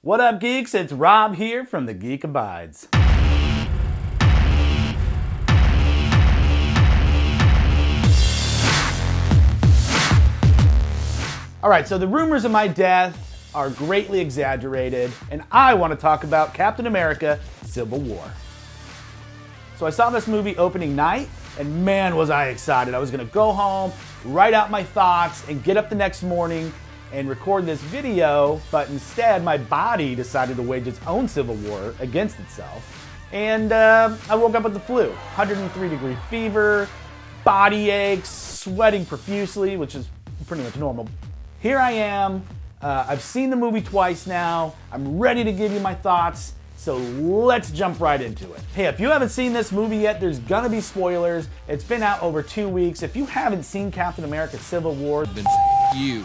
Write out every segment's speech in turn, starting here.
What up, geeks? It's Rob here from the Geek Abides. All right, so the rumors of my death are greatly exaggerated, and I want to talk about Captain America: Civil War. So I saw this movie opening night, and man, was I excited. I was gonna go home, write out my thoughts, and get up the next morning and record this video, but instead my body decided to wage its own civil war against itself. And I woke up with the flu, 103-degree fever, body aches, sweating profusely, which is pretty much normal. Here I am, I've seen the movie twice now, I'm ready to give you my thoughts, so let's jump right into it. Hey, if you haven't seen this movie yet, there's gonna be spoilers. It's been out over 2 weeks. If you haven't seen Captain America: Civil War, then you.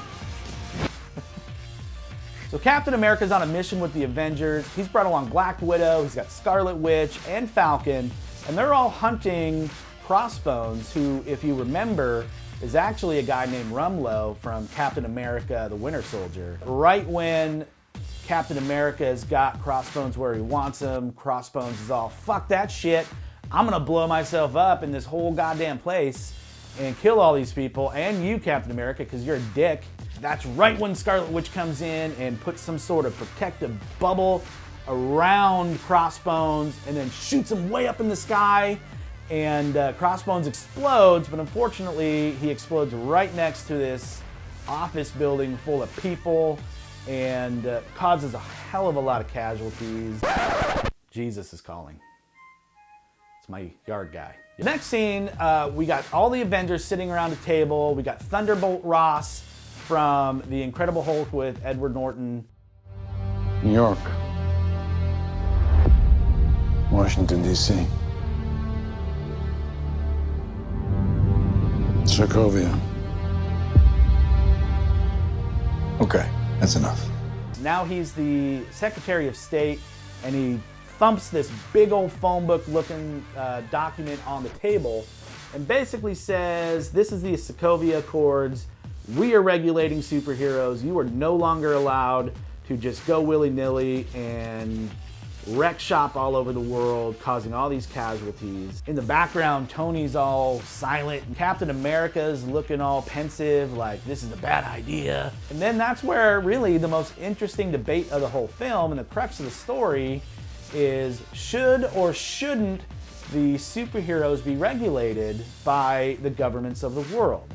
So Captain America's on a mission with the Avengers. He's brought along Black Widow, he's got Scarlet Witch, and Falcon, and they're all hunting Crossbones, who, if you remember, is actually a guy named Rumlow from Captain America: The Winter Soldier. Right when Captain America has got Crossbones where he wants him, Crossbones is all, fuck that shit, I'm gonna blow myself up in this whole goddamn place and kill all these people, and you, Captain America, because you're a dick. That's right when Scarlet Witch comes in and puts some sort of protective bubble around Crossbones and then shoots him way up in the sky, and Crossbones explodes, but unfortunately he explodes right next to this office building full of people and causes a hell of a lot of casualties. Jesus is calling. It's my yard guy. The next scene, we got all the Avengers sitting around a table. We got Thunderbolt Ross from The Incredible Hulk with Edward Norton. New York. Washington, D.C. Sokovia. Okay, that's enough. Now he's the Secretary of State, and he thumps this big old phone book looking document on the table and basically says, this is the Sokovia Accords. We are regulating superheroes. You are no longer allowed to just go willy-nilly and wreck shop all over the world, causing all these casualties. In the background, Tony's all silent, and Captain America's looking all pensive, like this is a bad idea. And then that's where really the most interesting debate of the whole film and the crux of the story is, should or shouldn't the superheroes be regulated by the governments of the world?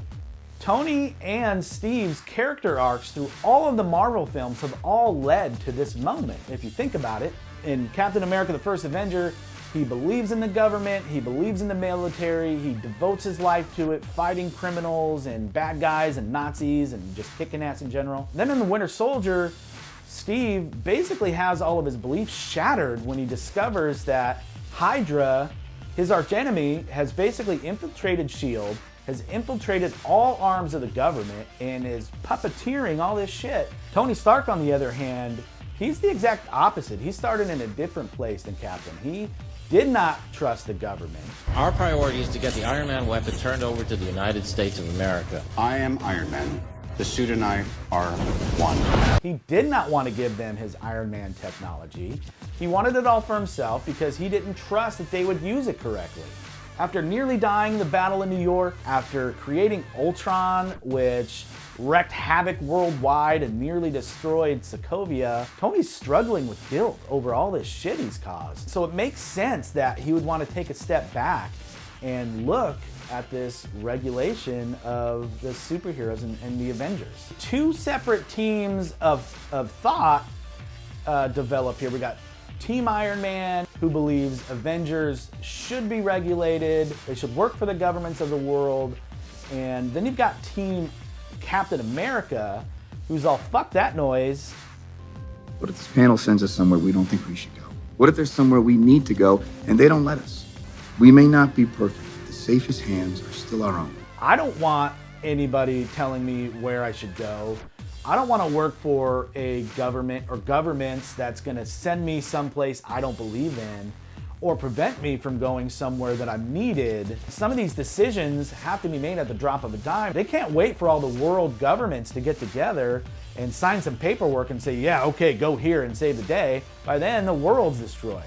Tony and Steve's character arcs through all of the Marvel films have all led to this moment, if you think about it. In Captain America: The First Avenger, he believes in the government, he believes in the military, he devotes his life to it, fighting criminals and bad guys and Nazis and just kicking ass in general. Then in The Winter Soldier, Steve basically has all of his beliefs shattered when he discovers that Hydra, his archenemy, has basically infiltrated S.H.I.E.L.D., has infiltrated all arms of the government and is puppeteering all this shit. Tony Stark, on the other hand, he's the exact opposite. He started in a different place than Captain. He did not trust the government. Our priority is to get the Iron Man weapon turned over to the United States of America. I am Iron Man. The suit and I are one. He did not want to give them his Iron Man technology. He wanted it all for himself because he didn't trust that they would use it correctly. After nearly dying in the battle in New York, after creating Ultron, which wreaked havoc worldwide and nearly destroyed Sokovia, Tony's struggling with guilt over all this shit he's caused. So it makes sense that he would want to take a step back and look at this regulation of the superheroes and the Avengers. Two separate teams of thought develop here. We got Team Iron Man, who believes Avengers should be regulated, they should work for the governments of the world. And then you've got Team Captain America, who's all, fuck that noise. What if this panel sends us somewhere we don't think we should go? What if there's somewhere we need to go and they don't let us? We may not be perfect, but the safest hands are still our own. I don't want anybody telling me where I should go. I don't want to work for a government or governments that's going to send me someplace I don't believe in or prevent me from going somewhere that I'm needed. Some of these decisions have to be made at the drop of a dime. They can't wait for all the world governments to get together and sign some paperwork and say, yeah, okay, go here and save the day, by then the world's destroyed.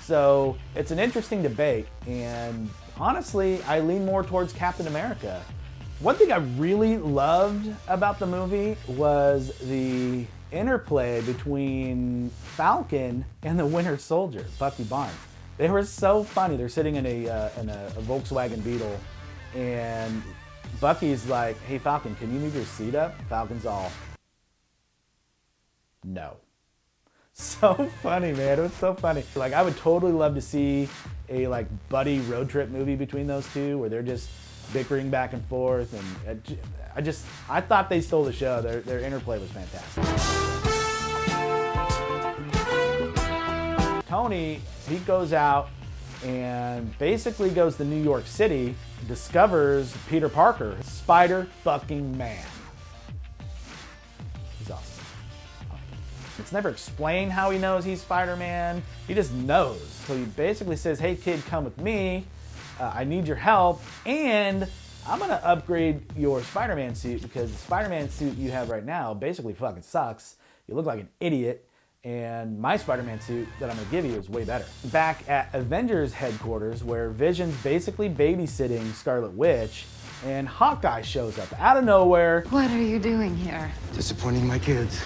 So it's an interesting debate, and honestly, I lean more towards Captain America. One thing I really loved about the movie was the interplay between Falcon and the Winter Soldier, Bucky Barnes. They were so funny. They're sitting in a Volkswagen Beetle, and Bucky's like, hey Falcon, can you move your seat up? Falcon's all, no. So funny, man. It was so funny. Like, I would totally love to see a like buddy road trip movie between those two where they're just bickering back and forth, and I thought they stole the show. Their interplay was fantastic. Tony, he goes out and basically goes to New York City, discovers Peter Parker, Spider fucking Man. He's awesome. It's never explained how he knows he's Spider-Man. He just knows. So he basically says, hey kid, come with me. I need your help, and I'm gonna upgrade your Spider-Man suit because the Spider-Man suit you have right now basically fucking sucks. You look like an idiot, and my Spider-Man suit that I'm gonna give you is way better. Back at Avengers headquarters, where Vision's basically babysitting Scarlet Witch, and Hawkeye shows up out of nowhere. What are you doing here? Disappointing my kids.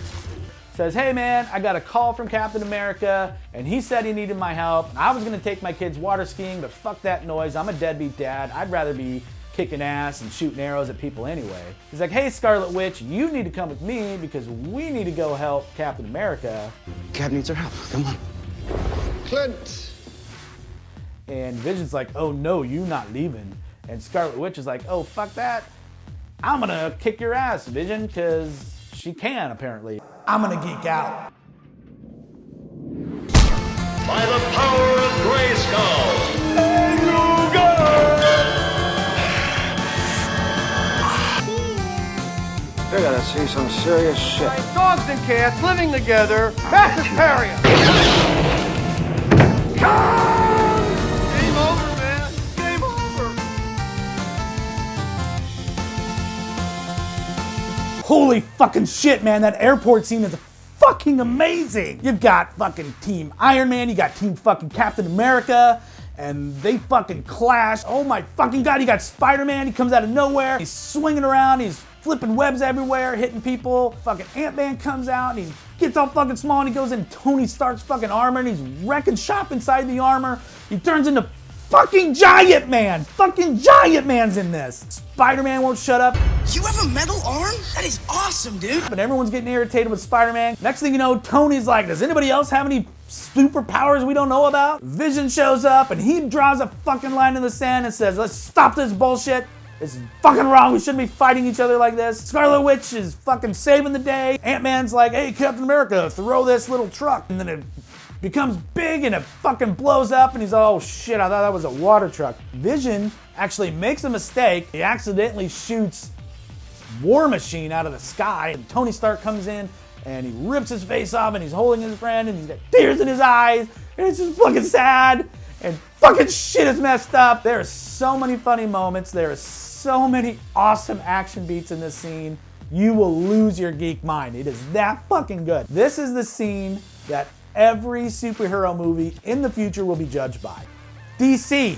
Says, hey man, I got a call from Captain America, and he said he needed my help. And I was gonna take my kids water skiing, but fuck that noise. I'm a deadbeat dad. I'd rather be kicking ass and shooting arrows at people anyway. He's like, hey Scarlet Witch, you need to come with me because we need to go help Captain America. Cap needs our help. Come on. Clint! And Vision's like, oh no, you not leaving. And Scarlet Witch is like, oh fuck that. I'm gonna kick your ass, Vision, because she can apparently. I'm gonna geek out. By the power of Grayskull. There you go! They're gonna see some serious shit. Dogs and cats living together. Mass hysteria. Game over, man. Game over. Holy fucking shit, man. That airport scene is fucking amazing. You've got fucking Team Iron Man, you got Team fucking Captain America, and they fucking clash. Oh my fucking God, you got Spider-Man, he comes out of nowhere. He's swinging around, he's flipping webs everywhere, hitting people. Fucking Ant-Man comes out, and he gets all fucking small, and he goes in Tony Stark's fucking armor, and he's wrecking shop inside the armor. He turns into fucking Giant Man! Fucking Giant Man's in this! Spider-Man won't shut up. You have a metal arm? That is awesome, dude! But everyone's getting irritated with Spider-Man. Next thing you know, Tony's like, does anybody else have any superpowers we don't know about? Vision shows up and he draws a fucking line in the sand and says, let's stop this bullshit. This is fucking wrong. We shouldn't be fighting each other like this. Scarlet Witch is fucking saving the day. Ant-Man's like, hey, Captain America, throw this little truck. And then it becomes big and it fucking blows up, and he's like, oh shit, I thought that was a water truck. Vision actually makes a mistake. He accidentally shoots War Machine out of the sky, and Tony Stark comes in and he rips his face off, and he's holding his friend, and he's got tears in his eyes, and it's just fucking sad, and fucking shit is messed up. There are so many funny moments. There are so many awesome action beats in this scene. You will lose your geek mind. It is that fucking good. This is the scene that every superhero movie in the future will be judged by. DC,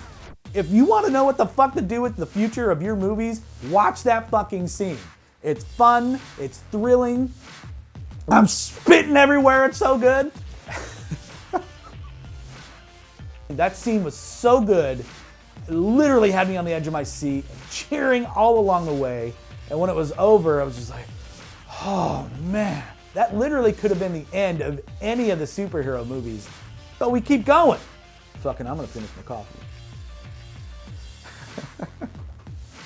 if you want to know what the fuck to do with the future of your movies, watch that fucking scene. It's fun, it's thrilling. I'm spitting everywhere, it's so good. That scene was so good, it literally had me on the edge of my seat, cheering all along the way. And when it was over, I was just like, oh man. That literally could have been the end of any of the superhero movies, but we keep going. Fucking, I'm gonna finish my coffee.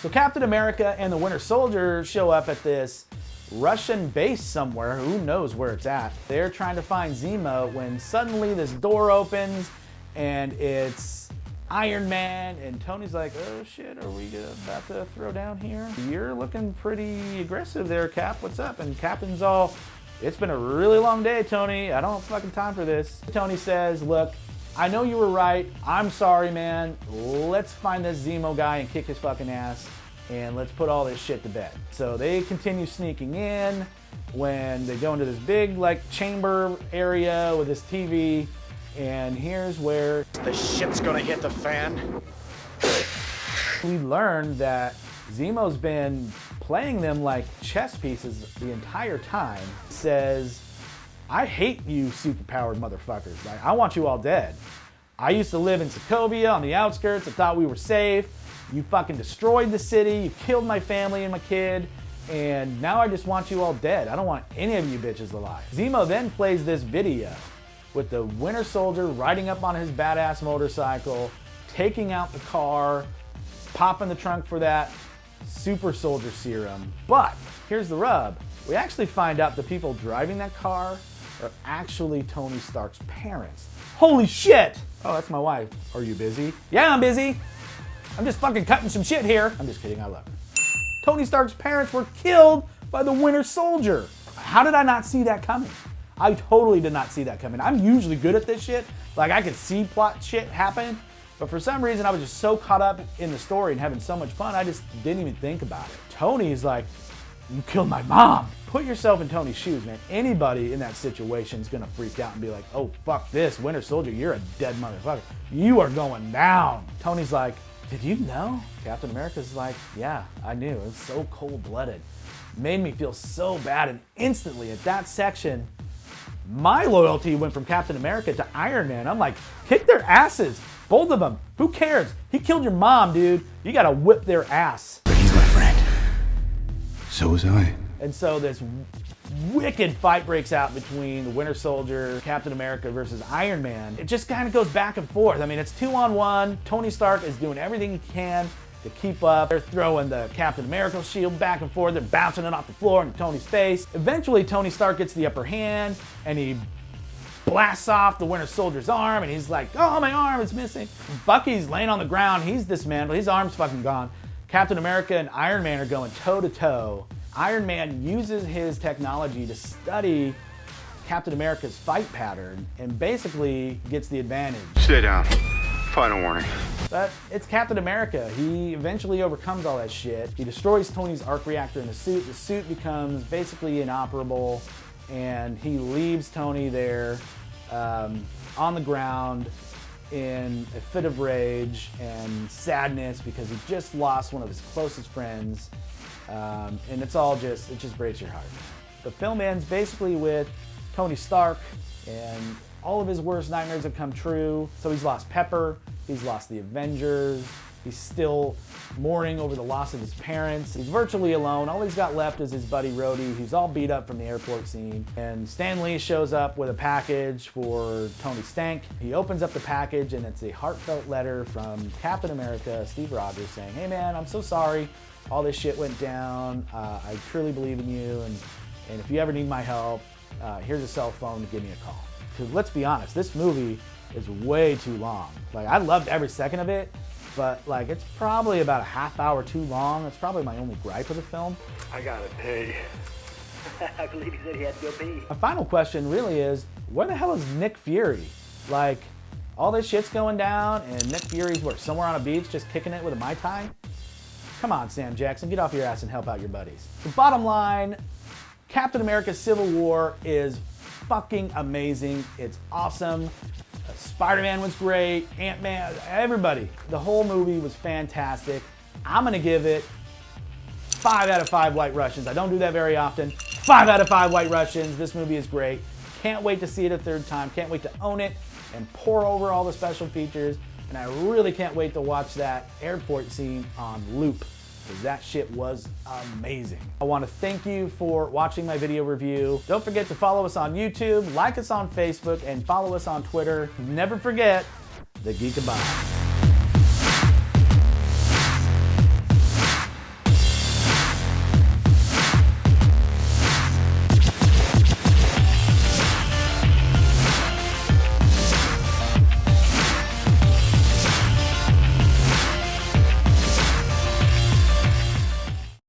So Captain America and the Winter Soldier show up at this Russian base somewhere, who knows where it's at. They're trying to find Zemo when suddenly this door opens and it's Iron Man, and Tony's like, oh shit, are we about to throw down here? You're looking pretty aggressive there, Cap, what's up? And Captain's all, it's been a really long day, Tony. I don't have fucking time for this. Tony says, look, I know you were right. I'm sorry, man. Let's find this Zemo guy and kick his fucking ass, and let's put all this shit to bed. So they continue sneaking in, when they go into this big like chamber area with this TV, and here's where The shit's gonna hit the fan. we learn that Zemo's been playing them like chess pieces the entire time. Says, I hate you superpowered motherfuckers. Like, I want you all dead. I used to live in Sokovia on the outskirts. I thought we were safe. You fucking destroyed the city. You killed my family and my kid. And now I just want you all dead. I don't want any of you bitches alive. Zemo then plays this video with the Winter Soldier riding up on his badass motorcycle, taking out the car, popping the trunk for that super soldier serum. But here's the rub. We actually find out the people driving that car are actually Tony Stark's parents. Holy shit! Oh, that's my wife. Are you busy? Yeah, I'm busy. I'm just fucking cutting some shit here. I'm just kidding, I love her. Tony Stark's parents were killed by the Winter Soldier. How did I not see that coming? I totally did not see that coming. I'm usually good at this shit. Like, I could see plot shit happen, but for some reason I was just so caught up in the story and having so much fun, I just didn't even think about it. Tony's like, you killed my mom. Put yourself in Tony's shoes, man. Anybody in that situation is gonna freak out and be like, oh, fuck this, Winter Soldier, you're a dead motherfucker. You are going down. Tony's like, did you know? Captain America's like, yeah, I knew. It was so cold-blooded. Made me feel so bad, and instantly at that section, my loyalty went from Captain America to Iron Man. I'm like, kick their asses, both of them. Who cares? He killed your mom, dude. You gotta whip their ass. But he's my friend. So was I. And so this wicked fight breaks out between the Winter Soldier, Captain America versus Iron Man. It just kind of goes back and forth. I mean, it's 2-on-1. Tony Stark is doing everything he can to keep up. They're throwing the Captain America shield back and forth. They're bouncing it off the floor into Tony's face. Eventually, Tony Stark gets the upper hand, and he blasts off the Winter Soldier's arm, and he's like, oh, my arm is missing. Bucky's laying on the ground. He's dismantled. His arm's fucking gone. Captain America and Iron Man are going toe-to-toe. Iron Man uses his technology to study Captain America's fight pattern and basically gets the advantage. Stay down. Final warning. But it's Captain America. He eventually overcomes all that shit. He destroys Tony's arc reactor in the suit. The suit becomes basically inoperable, and he leaves Tony there on the ground in a fit of rage and sadness because he just lost one of his closest friends. And it just breaks your heart. The film ends basically with Tony Stark, and all of his worst nightmares have come true. So he's lost Pepper, he's lost the Avengers, he's still mourning over the loss of his parents. He's virtually alone. All he's got left is his buddy Rhodey, who's all beat up from the airport scene. And Stan Lee shows up with a package for Tony Stank. He opens up the package, and it's a heartfelt letter from Captain America, Steve Rogers, saying, hey man, I'm so sorry. All this shit went down. I truly believe in you, and if you ever need my help, here's a cell phone to give me a call. Because let's be honest, this movie is way too long. Like, I loved every second of it, but like, it's probably about a half hour too long. It's probably my only gripe with the film. I gotta pee. I believe he said he had to go pee. My final question really is, where the hell is Nick Fury? Like, all this shit's going down, and Nick Fury's somewhere on a beach just kicking it with a Mai Tai? Come on, Sam Jackson, get off your ass and help out your buddies. The bottom line, Captain America Civil War is fucking amazing. It's awesome. Spider-Man was great. Ant-Man, everybody. The whole movie was fantastic. I'm gonna give it 5 out of 5 White Russians. I don't do that very often. 5 out of 5 White Russians. This movie is great. Can't wait to see it a third time. Can't wait to own it and pour over all the special features. And I really can't wait to watch that airport scene on loop, because that shit was amazing. I want to thank you for watching my video review. Don't forget to follow us on YouTube, like us on Facebook, and follow us on Twitter. Never forget the Geek Abides.